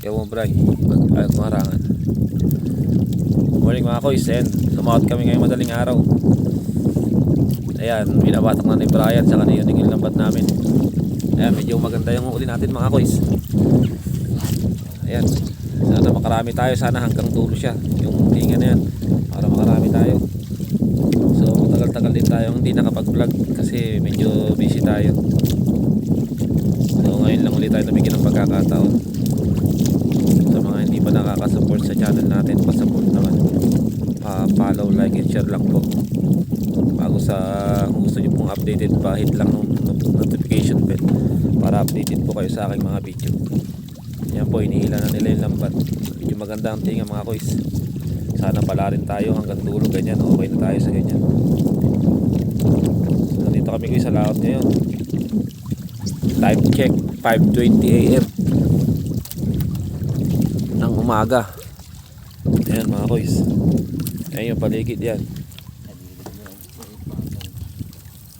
Ikaw mo bray, ayaw kumarangan. Morning mga koys, and sumawat kami ngayong madaling araw. Ayan, binabatak na ni Brian sa kanina yung lambat namin. Ayan, medyo maganda yung uli natin mga koys. Ayan, sana makarami tayo, sana hanggang dulo siya yung tinga na yan, para makarami tayo. So matagal-tagal din tayo hindi nakapag-vlog kasi medyo busy tayo. So ngayon lang ulit tayo nabigyan ng pagkakataon. Sa mga hindi pa nakaka-support sa channel natin, pa-support naman, follow, like, and share lang po. Bago sa gusto nyo pong updated, hit lang ng notification bell para updated po kayo sa aking mga video. Yan po, inihila na nila yung lambat. Medyo maganda ang tinga mga koys. Sana pala rin tayo hanggang dulo, ganyan, okay na tayo sa ganyan. So, nandito kami guys sa laot ngayon. Time check 5:20 AM ng umaga. Ayan mga koys, ayan yung paligid yan.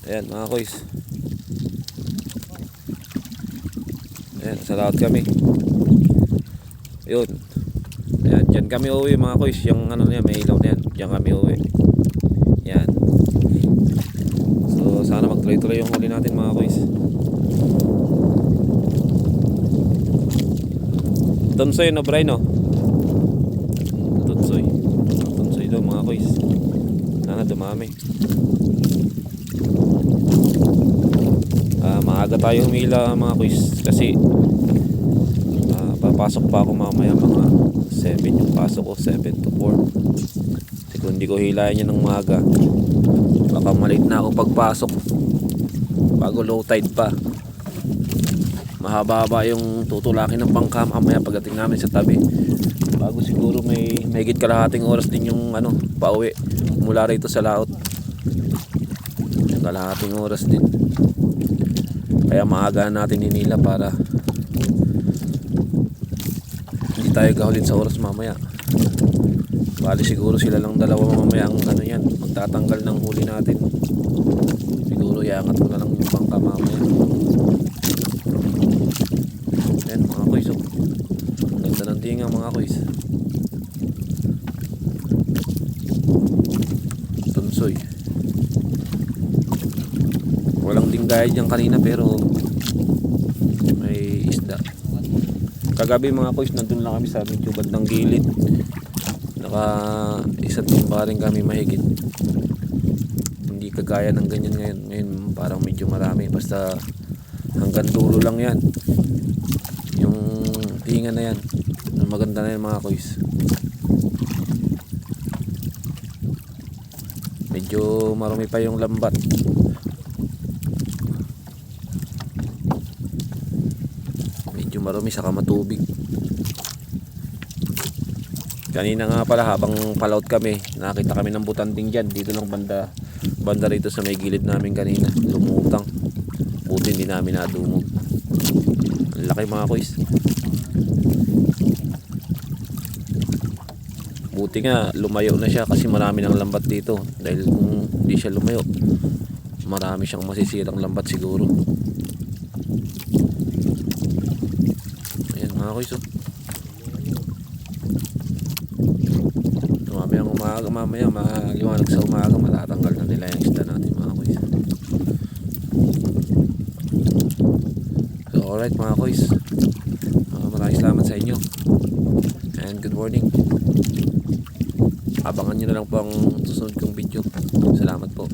Ayan mga koys, ayan sa laot kami. Yun, ayan, dyan kami uwi mga koys. Yung ano na yan, may ilaw na yan, dyan kami uwi. Yan. So sana magtuloy-tuloy yung huli natin mga koys. Tunsoy no Bray no? Tunsoy daw mga koys. Sana dumami. Maaga tayo humila mga koys kasi papasok pa ako mamaya mga 7 yung pasok ko, 7 to 4. Kasi kung hindi ko hilayan yan ng maaga, baka malate na ako pagpasok bago low tide pa. Mahaba-haba yung tutulakin ng bangka mamaya pagdating namin sa tabi. Bago siguro may higit kalahating oras din yung ano, pauwi mula rito sa laot. Kalahating oras din. Kaya maaga natin hinila para hindi tayo gahulin sa oras mamaya. Bali siguro sila lang dalawa mamaya ang ano yan, magtatanggal ng huli natin. Siguro iangat ko na lang yung bangka mamaya. Ayan mga koys, oh. Ganda ng tinga mga koys. Tunsoy. Walang dinggaya dyan kanina pero may isda. Kagabi mga koys, nandun lang kami sa medyo bandang gilid. Naka isa't timba rin kami mahigit. Hindi kagaya ng ganyan ngayon. Ngayon parang medyo marami. Basta hanggang dulo lang yan yung tinga na yan. Maganda na yan mga koys. Medyo marami pa yung lambat. Medyo marami saka matubig. Kanina nga pala habang palaut kami, nakita kami ng butanding dyan. Dito lang banda rito sa may gilid namin kanina. Lumutang. Buti hindi namin nadumog. Ang laki mga koys. Buti nga lumayo na siya kasi marami ng lambat dito. Dahil kung hindi siya lumayo, marami siyang masisirang lambat siguro. Ayan mga koys, oh. Mamaya maliwanag sa umaga, matatanggal na nila yung isda natin mga koys. So alright mga koys, maraming salamat sa inyo and good morning. Abangan nyo na lang po ang susunod kong video. Salamat po.